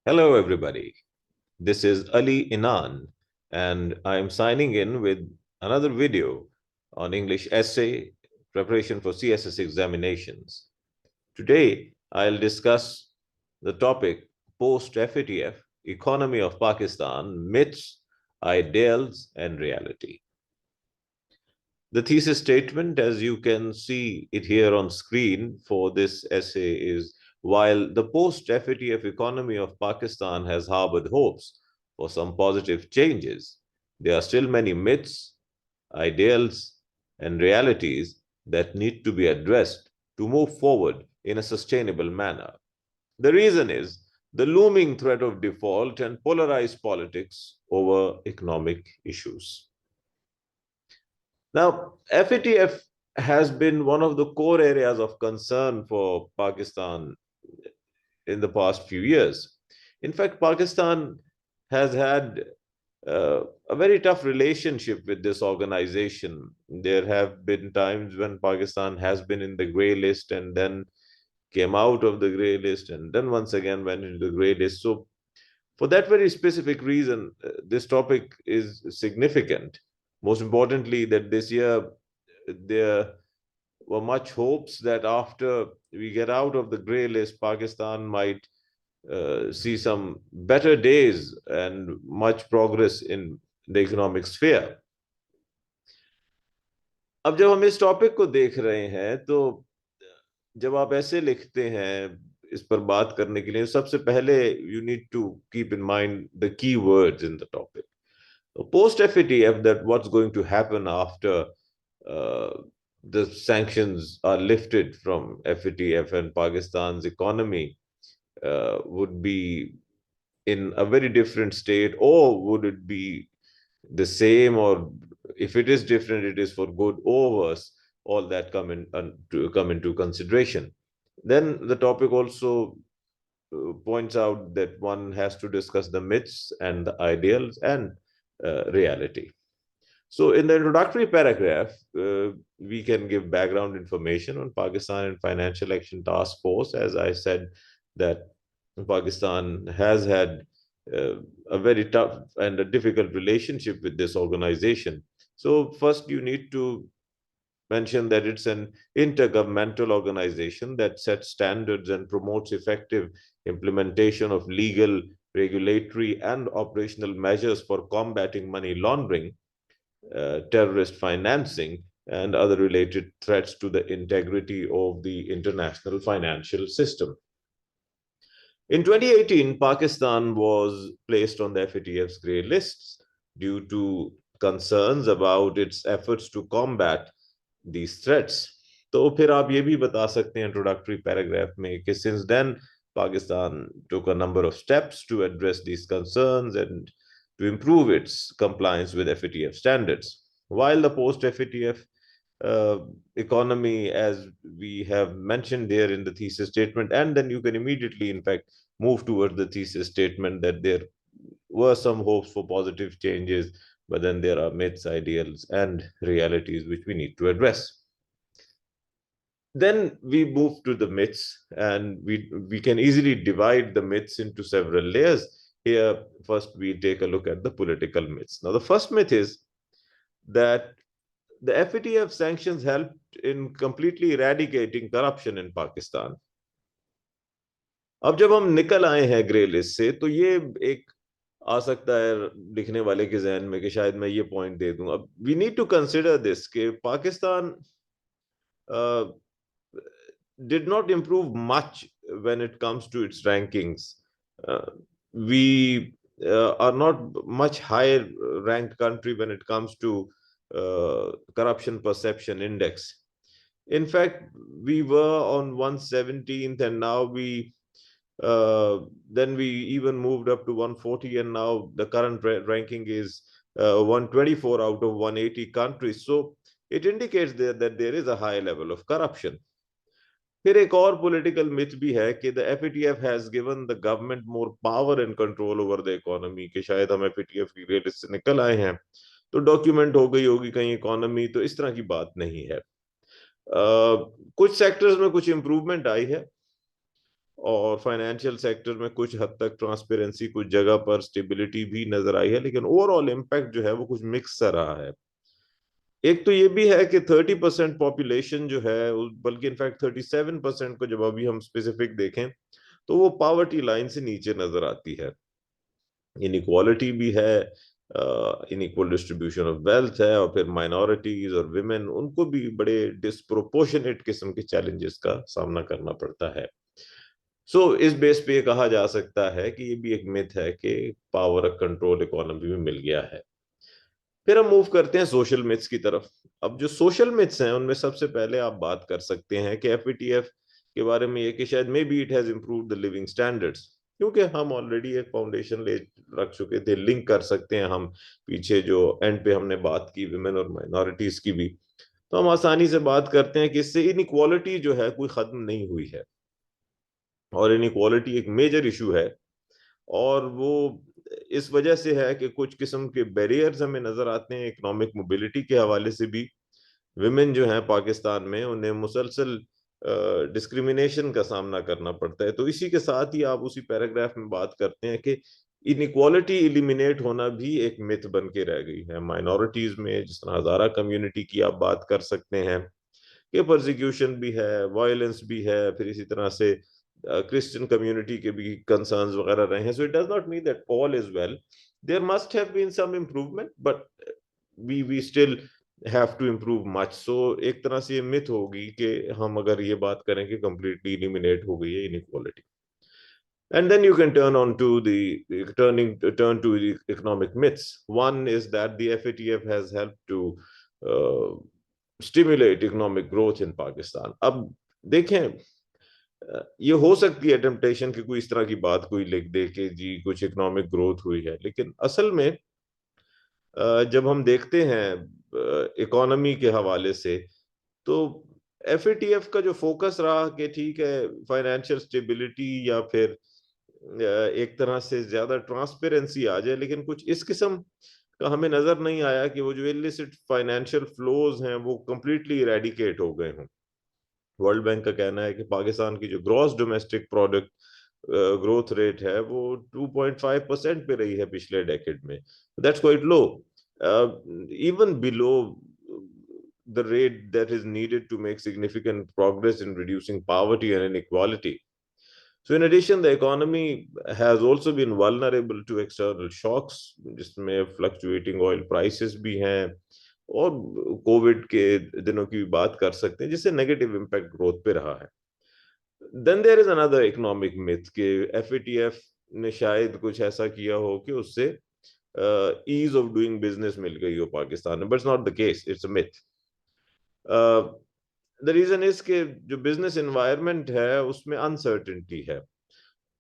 Hello, everybody. This is Ali Inan, and I am signing in with another video on English essay preparation for CSS examinations. Today, I'll discuss the topic Post FATF Economy of Pakistan Myths, Ideals, and Reality. The thesis statement, as you can see it here on screen for this essay, is while the post-FATF economy of Pakistan has harbored hopes for some positive changes, there are still many myths, ideals, and realities that need to be addressed to move forward in a sustainable manner. The reason is the looming threat of default and polarized politics over economic issues. Now, FATF has been one of the core areas of concern for Pakistan in the past few years. In fact, Pakistan has had a very tough relationship with this organization. There have been times when Pakistan has been in the gray list and then came out of the gray list and then once again went into the gray list. So, for that very specific reason, this topic is significant. Most importantly, that this year there were much hopes that after we get out of the gray list, Pakistan might see some better days and much progress in the economic sphere. अब जब हम इस topic को देख रहे हैं तो जब आप ऐसे लिखते हैं इस पर बात करने के लिए सबसे पहले you need to keep in mind the key words in the topic post FATF, that what's going to happen after the sanctions are lifted from FATF and Pakistan's economy would be in a very different state, or would it be the same, or if it is different, it is for good or worse, all that come into consideration. Then the topic also points out that one has to discuss the myths and the ideals and reality. So in the introductory paragraph, we can give background information on Pakistan and Financial Action Task Force. As I said, that Pakistan has had a very tough and a difficult relationship with this organization. So first you need to mention that it's an intergovernmental organization that sets standards and promotes effective implementation of legal, regulatory, and operational measures for combating money laundering, terrorist financing, and other related threats to the integrity of the international financial system. In 2018, Pakistan was placed on the FATF's grey lists due to concerns about its efforts to combat these threats. तो फिर आप ये भी बता सकते हैं introductory paragraph में कि since then Pakistan took a number of steps to address these concerns and to improve its compliance with FATF standards. While the post-FATF economy, as we have mentioned there in the thesis statement, and then you can immediately, in fact, move towards the thesis statement that there were some hopes for positive changes, but then there are myths, ideals, and realities which we need to address. Then we move to the myths, and we can easily divide the myths into several layers. Here, first we take a look at the political myths. Now, the first myth is that the FATF sanctions helped in completely eradicating corruption in Pakistan. अब जब हम निकल आए हैं grey list से तो ये एक आ सकता है लिखने वाले के जहन में कि शायद मैं ये पॉइंट दे दूं. अब we need to consider this कि Pakistan did not improve much when it comes to its rankings. We are not much higher ranked country when it comes to corruption perception index. In fact, we were on 117th, and now then we even moved up to 140, and now the current ranking is 124 out of 180 countries. So it indicates that there is a high level of corruption. फिर एक और political myth भी है कि the FATF has given the government more power and control over the economy, कि शायद हम FATF की ग्रे लिस्ट से निकल आए हैं तो डॉक्यूमेंट हो गई होगी कहीं इकोनॉमी, तो इस तरह की बात नहीं है. कुछ सेक्टर्स में कुछ इंप्रूवमेंट आई है. और फाइनेंशियल सेक्टर में कुछ हद तक ट्रांसपेरेंसी, कुछ जगह पर स्टेबिलिटी भी नजर आई है, लेकिन ओवरऑल इम्पैक्ट जो है वो कुछ मिक्स सा रहा है। एक तो ये भी है कि 30% पॉपुलेशन जो है, बल्कि इनफैक्ट 37% को जब अभी हम स्पेसिफिक देखें तो वो पॉवर्टी लाइन से नीचे नजर आती है। इनइक्वालिटी भी है, इनइक्वल डिस्ट्रीब्यूशन ऑफ वेल्थ है, और फिर माइनॉरिटीज और विमेन, उनको भी बड़े डिस्प्रोपोर्शनेट किस्म के चैलेंजेस का सामना करना पड़ता है। इस बेस पे ये कहा जा सकता है कि ये भी एक मिथ है कि पावर कंट्रोल इकोनॉमी में मिल गया है। फिर हम मूव करते हैं सोशल मिथ्स की तरफ। अब जो सोशल मिथ्स हैं उनमें सबसे पहले आप बात कर सकते हैं कि एफएटीएफ के बारे में ये कि शायद may be it has improved the living standards, क्योंकि हम ऑलरेडी एक फाउंडेशन ले रख चुके थे, लिंक कर सकते हैं हम पीछे जो एंड पे हमने बात की विमेन और माइनॉरिटीज की भी, तो हम आसानी से बात करते हैं कि इससे इनइक्वालिटी जो है कोई खत्म नहीं हुई है, और इनइक्वालिटी एक मेजर इशू है। और वो इस वजह से है कि कुछ किस्म के बैरियर्स हमें नजर आते हैं इकोनॉमिक मोबिलिटी के हवाले से भी। विमेन जो हैं पाकिस्तान में, उन्हें मुसलसल डिस्क्रिमिनेशन का सामना करना पड़ता है। तो इसी के साथ ही आप उसी पैराग्राफ में बात करते हैं कि इनइक्वालिटी इलिमिनेट होना भी एक मिथ बन के रह गई है। माइनॉरिटीज में जिस तरह हजारा कम्युनिटी की आप बात कर सकते हैं कि परसिक्यूशन भी है, वायलेंस भी है, फिर इसी तरह से क्रिश्चियन कम्युनिटी के भी कंसर्न्स वगैरह रहे हैं। So it does not mean that all is well, there must have been some improvement, but we still have to improve much. So एक तरह से ये मिथ होगी कि हम अगर ये बात करें कि कंप्लीटली इलिमिनेट हो गई है inequality. And then you can turn on to the turn to the economic myths. One is that the FATF has helped to uh, stimulate economic growth in Pakistan. अब देखें, ये हो सकती है टेम्पटेशन कि कोई इस तरह की बात कोई लिख दे कि जी कुछ इकोनॉमिक ग्रोथ हुई है, लेकिन असल में जब हम देखते हैं इकोनॉमी के हवाले से, तो एफएटीएफ का जो फोकस रहा कि ठीक है फाइनेंशियल स्टेबिलिटी या फिर एक तरह से ज्यादा ट्रांसपेरेंसी आ जाए, लेकिन कुछ इस किस्म का हमें नजर नहीं आया कि वो जो इलिसिट फाइनेंशियल फ्लोज हैं वो कंप्लीटली इरेडिकेट हो गए हों। वर्ल्ड बैंक का कहना है कि पाकिस्तान की जो gross domestic product growth rate है वो 2.5% पे रही है पिछले डेकेड में। That's quite low, even below the rate that is needed to make significant progress in reducing poverty and inequality. So in addition, the economy has also been vulnerable to external shocks, जिसमें fluctuating oil prices भी हैं, और Covid के दिनों की भी बात कर सकते हैं जिससे नेगेटिव इम्पैक्ट ग्रोथ पे रहा है। Then there is another economic myth कि एफएटीएफ ने शायद कुछ ऐसा किया हो कि उससे ईज ऑफ डूइंग बिजनेस मिल गई हो पाकिस्तान में, but it's not the case, it's a myth. The reason is कि जो बिजनेस एनवायरनमेंट है उसमें अनसर्टेनिटी है।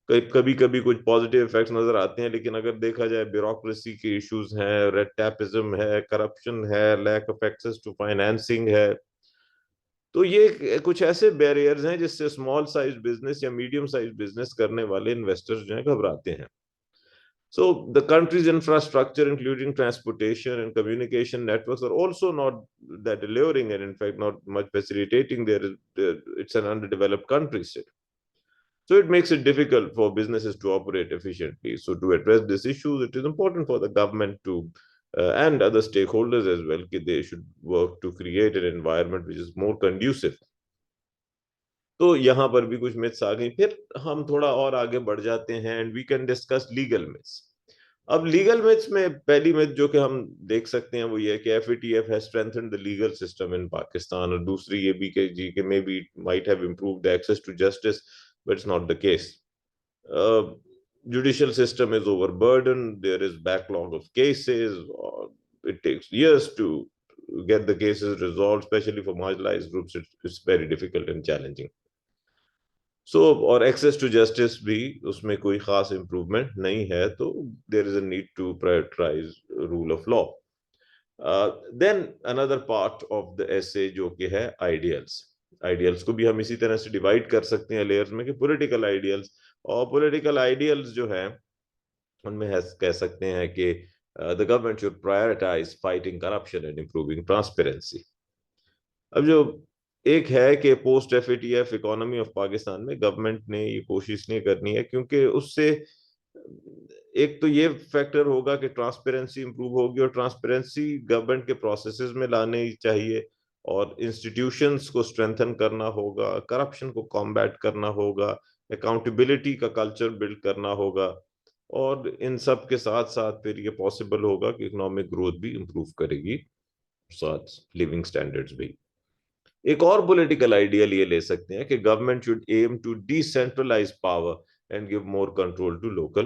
कभी कभी कुछ पॉजिटिव इफेक्ट्स नजर आते हैं, लेकिन अगर देखा जाए ब्यूरोक्रेसी के इश्यूज हैं, रेड टैपिज्म है, करप्शन है, lack of access to financing है, तो ये कुछ ऐसे बैरियर्स हैं जिससे स्मॉल साइज बिजनेस या मीडियम साइज बिजनेस करने वाले इन्वेस्टर्स जो हैं घबराते हैं। So the country's infrastructure, including transportation and communication networks, are also not that alluring, and in fact, not much facilitating. It's an underdeveloped country still. So it makes it difficult for businesses to operate efficiently. So to address these issues, it is important for the government to and other stakeholders as well, that they should work to create an environment which is more conducive. तो यहाँ पर भी कुछ myths आ गई। फिर हम थोड़ा और आगे बढ़ जाते हैं and we can discuss legal myths. अब लीगल मिथ्स में पहली मिथ जो कि हम देख सकते हैं वो ये है कि FATF has strengthened the legal system in Pakistan, और दूसरी ये भी कि जी के may be might have improved the access to justice, but it's not the case. Judicial system is overburdened, there is backlog of cases, or it takes years to get the cases resolved, especially for marginalized groups. It's very difficult and challenging. और access to justice भी उसमें कोई खास improvement नहीं है, तो there is a need to prioritise rule of law. Then another part of the essay जो कि है आइडियल्स। आइडियल्स को भी हम इसी तरह से डिवाइड कर सकते हैं लेयर्स में कि पॉलिटिकल आइडियल्स, और पॉलिटिकल आइडियल्स जो है उनमें कह सकते हैं कि the government should prioritise fighting corruption and improving transparency. अब जो एक है कि post FATF economy of Pakistan में गवर्नमेंट ने ये कोशिश नहीं करनी है, क्योंकि उससे एक तो ये फैक्टर होगा कि ट्रांसपेरेंसी इंप्रूव होगी, और ट्रांसपेरेंसी गवर्नमेंट के प्रोसेसेस में लाने ही चाहिए, और इंस्टीट्यूशंस को स्ट्रेंथन करना होगा, करप्शन को कॉम्बैट करना होगा, अकाउंटेबिलिटी का कल्चर बिल्ड करना होगा, और इन सब के साथ साथ फिर ये पॉसिबल होगा कि इकोनॉमिक ग्रोथ भी इंप्रूव करेगी, साथ लिविंग स्टैंडर्ड्स भी। एक और पॉलिटिकल आइडियल ये ले सकते हैं कि government should aim to decentralise power and give more control to local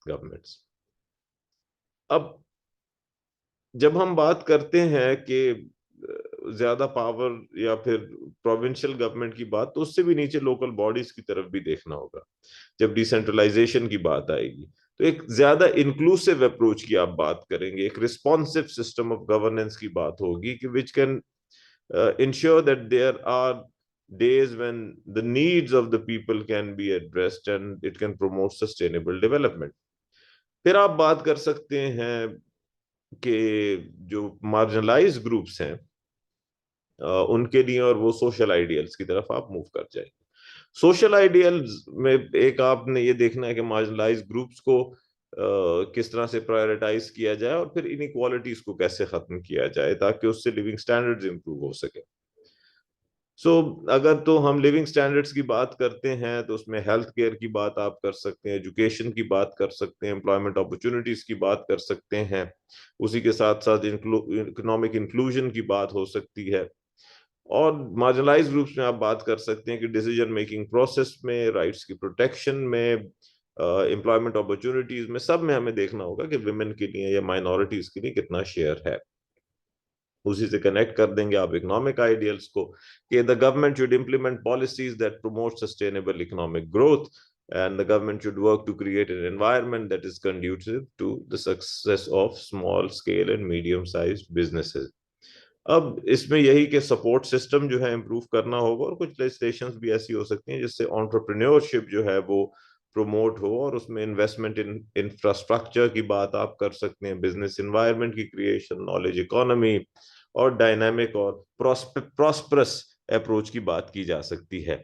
governments. अब जब हम बात करते हैं कि ज्यादा पावर या फिर प्रोविंशियल गवर्नमेंट की बात, तो उससे भी नीचे लोकल बॉडीज की तरफ भी देखना होगा। जब डिसेंट्रलाइजेशन की बात आएगी तो एक ज्यादा इंक्लूसिव अप्रोच की आप बात करेंगे, एक रिस्पॉन्सिव सिस्टम ऑफ गवर्नेंस की बात होगी कि which can ensure that there are days when the needs of the people can be addressed and it can promote sustainable development। फिर आप बात कर सकते हैं कि जो मार्जिनलाइज ग्रुप्स हैं उनके लिए, और वो सोशल आइडियल्स की तरफ आप मूव कर जाएंगे। सोशल आइडियल्स में एक आपने ये देखना है कि मार्जिनलाइज ग्रुप्स को किस तरह से प्रायोरिटाइज किया जाए, और फिर इनइक्वालिटीज को कैसे खत्म किया जाए ताकि उससे लिविंग स्टैंडर्ड्स इंप्रूव हो सके। अगर तो हम लिविंग स्टैंडर्ड्स की बात करते हैं तो उसमें हेल्थ केयर की बात आप कर सकते हैं, एजुकेशन की बात कर सकते हैं, एम्प्लॉयमेंट अपॉर्चुनिटीज की बात कर सकते हैं, उसी के साथ साथ इकोनॉमिक इंक्लूजन की बात हो सकती है, और मार्जिनलाइज ग्रुप्स में आप बात कर सकते हैं कि डिसीजन मेकिंग प्रोसेस में, राइट्स की प्रोटेक्शन में, एम्प्लॉयमेंट अपॉर्चुनिटीज में, सब में हमें देखना होगा कि विमेन के लिए या माइनॉरिटीज के लिए कितना शेयर है। उसी से कनेक्ट कर देंगे आप इकोनॉमिक आइडियल्स को कि the government should implement policies that promote sustainable economic growth, and the government should work to create an environment that is conducive to the success of small scale and medium sized businesses। अब इसमें यही कि support system जो है improve करना होगा, और कुछ लेजिस्लेशंस भी ऐसी हो सकती हैं जिससे एंटरप्रेन्योरशिप जो है वो प्रमोट हो, और उसमें इन्वेस्टमेंट इन इंफ्रास्ट्रक्चर की बात आप कर सकते हैं, बिजनेस इन्वायरमेंट की क्रिएशन, नॉलेज इकोनॉमी, और डायनामिक और प्रॉस्परस अप्रोच की बात की जा सकती है।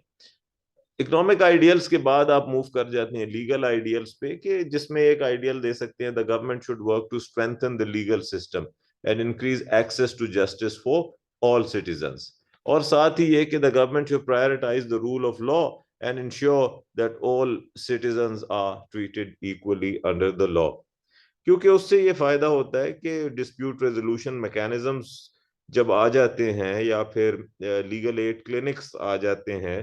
इकोनॉमिक आइडियल्स के बाद आप मूव कर जाते हैं लीगल आइडियल्स पे, कि जिसमें एक आइडियल दे सकते हैं the government should work to strengthen the legal system and increase access to justice for all citizens, और साथ ही ये कि the government should prioritise the rule of law and ensure that all citizens are treated equally under the law. क्योंकि उससे ये फायदा होता है कि डिस्प्यूट रेजोल्यूशन मैकेनिज्म्स जब आ जाते हैं, या फिर लीगल एड क्लिनिक्स आ जाते हैं,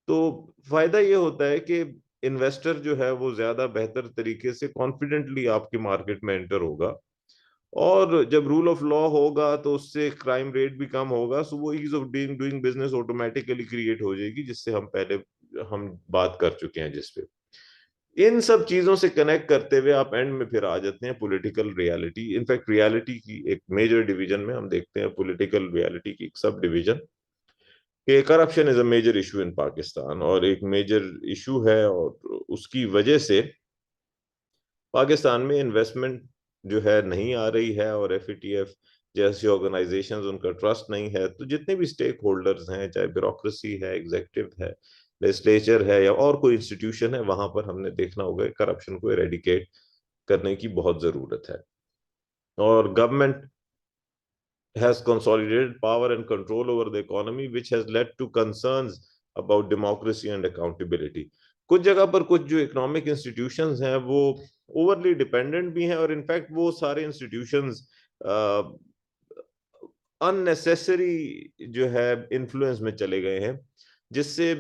तो फायदा ये होता है कि इन्वेस्टर जो है वो ज्यादा बेहतर तरीके से कॉन्फिडेंटली आपके मार्केट में एंटर होगा, और जब रूल ऑफ लॉ होगा तो उससे क्राइम रेट भी कम होगा, सो वो ease of doing business automatically create हो जाएगी, जिससे हम बात कर चुके हैं जिसपे। इन सब चीजों से कनेक्ट करते हुए आप एंड में फिर आ जाते हैं पॉलिटिकल रियलिटी। इनफैक्ट रियलिटी की एक मेजर डिवीजन में हम देखते हैं पॉलिटिकल रियलिटी की एक सब डिवीजन, कि corruption is a major issue in Pakistan, और एक मेजर इशू है, और उसकी वजह से पाकिस्तान में इन्वेस्टमेंट जो है नहीं आ रही है, और एफएटीएफ जैसी ऑर्गेनाइजेशंस उनका ट्रस्ट नहीं है। तो जितने भी स्टेक होल्डर्स हैं, चाहे ब्यूरोक्रेसी है, एग्जीक्यूटिव है, लेजिस्लेचर है, या और कोई इंस्टीट्यूशन है, वहां पर हमने देखना होगा करप्शन को एरेडिकेट करने की बहुत जरूरत है। और government has consolidated power and control over the economy, which has led to concerns about democracy and accountability। कुछ जगह पर कुछ जो इकोनॉमिक इंस्टीट्यूशंस हैं वो ओवरली डिपेंडेंट भी हैं, और इनफैक्ट वो सारे इंस्टीट्यूशंस अननेसेसरी जो है इन्फ्लुएंस में चले गए हैं, जिससे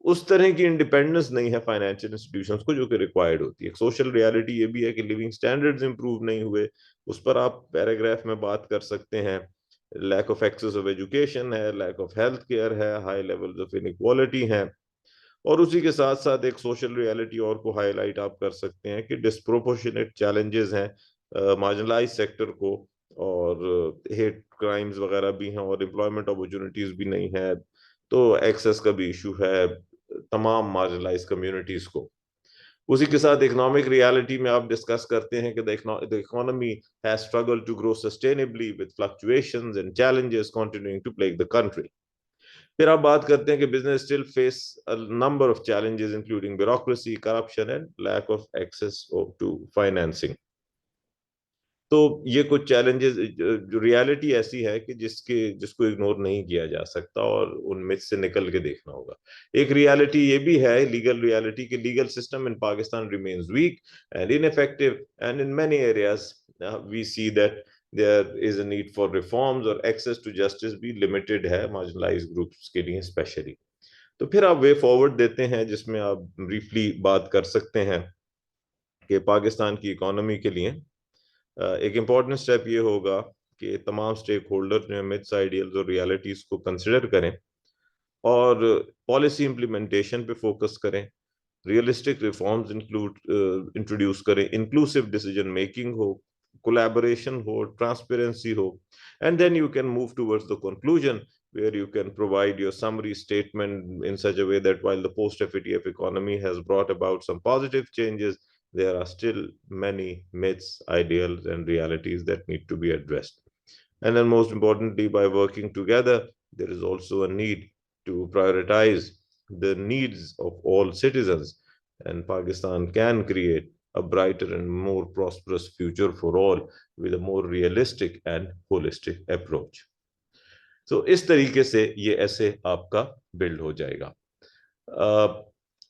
उस तरह की इंडिपेंडेंस नहीं है फाइनेंशियल इंस्टीट्यूशंस को जो कि रिक्वायर्ड होती है। सोशल रियलिटी ये भी है कि लिविंग स्टैंडर्ड्स इंप्रूव नहीं हुए, उस पर आप पैराग्राफ में बात कर सकते हैं। Lack of access of education है, लैक ऑफ हेल्थ केयर है, हाई लेवल्स ऑफ इनइक्वालिटी है, और उसी के साथ साथ एक सोशल रियलिटी और को हाईलाइट आप कर सकते हैं कि डिस्प्रोपोर्शनेट चैलेंजेस हैं मार्जिनलाइज सेक्टर को, और हेट क्राइम्स वगैरह भी हैं, और एम्प्लॉयमेंट अपॉर्चुनिटीज भी नहीं है, तो एक्सेस का भी इशू है तमाम मार्जिनलाइज कम्युनिटीज को। उसी के साथ इकोनॉमिक रियलिटी में आप डिस्कस करते हैं कि the economy has struggle to grow sustainably with fluctuations and challenges continuing to plague the country. फिर आप बात करते हैं कि business still face a number of challenges including bureaucracy, corruption and lack of access to financing. तो ये कुछ challenges, जो रियलिटी ऐसी है कि जिसको इग्नोर नहीं किया जा सकता और उन मिथ से निकल के देखना होगा। एक रियलिटी ये भी है, लीगल रियलिटी, कि legal system in Pakistan remains weak and ineffective and in many areas we see that there is a need for reforms और एक्सेस टू जस्टिस भी लिमिटेड है मार्जिनलाइज्ड ग्रुप्स के लिए स्पेशली। तो फिर आप वे फॉरवर्ड देते हैं जिसमें आप ब्रीफली बात कर सकते हैं कि पाकिस्तान की इकोनॉमी के लिए एक इम्पॉर्टेंट स्टेप ये होगा कि तमाम स्टेक होल्डर जो है मिथ्स, आइडियल्स और रियलिटीज को कंसिडर करें और पॉलिसी इम्प्लीमेंटेशन पे फोकस करें, रियलिस्टिक रिफॉर्म्स इंट्रोड्यूस करें, इंक्लूसिव डिसीजन मेकिंग हो, कोलैबोरेशन हो, ट्रांसपेरेंसी हो, and then you can move towards the conclusion where you can provide your summary statement in such a way that while the post FATF economy has brought about some positive changes, there are still many myths, ideals, and realities that need to be addressed. And then, most importantly, by working together, there is also a need to prioritize the needs of all citizens. And Pakistan can create a brighter and more prosperous future for all with a more realistic and holistic approach. So, इस तरीके से ये ऐसे आपका build हो जाएगा.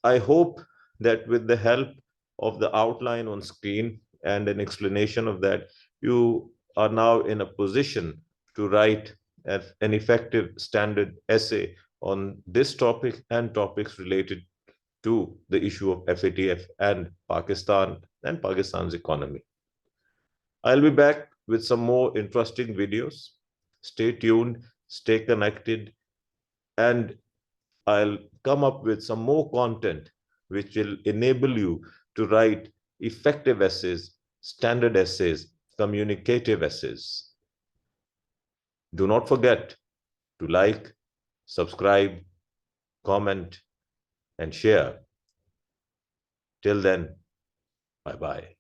I hope that with the help of the outline on screen and an explanation of that, you are now in a position to write an effective standard essay on this topic and topics related to the issue of FATF and Pakistan and Pakistan's economy. I'll be back with some more interesting videos. Stay tuned, stay connected, and I'll come up with some more content which will enable you to write effective essays, standard essays, communicative essays. Do not forget to like, subscribe, comment, and share. Till then, bye bye.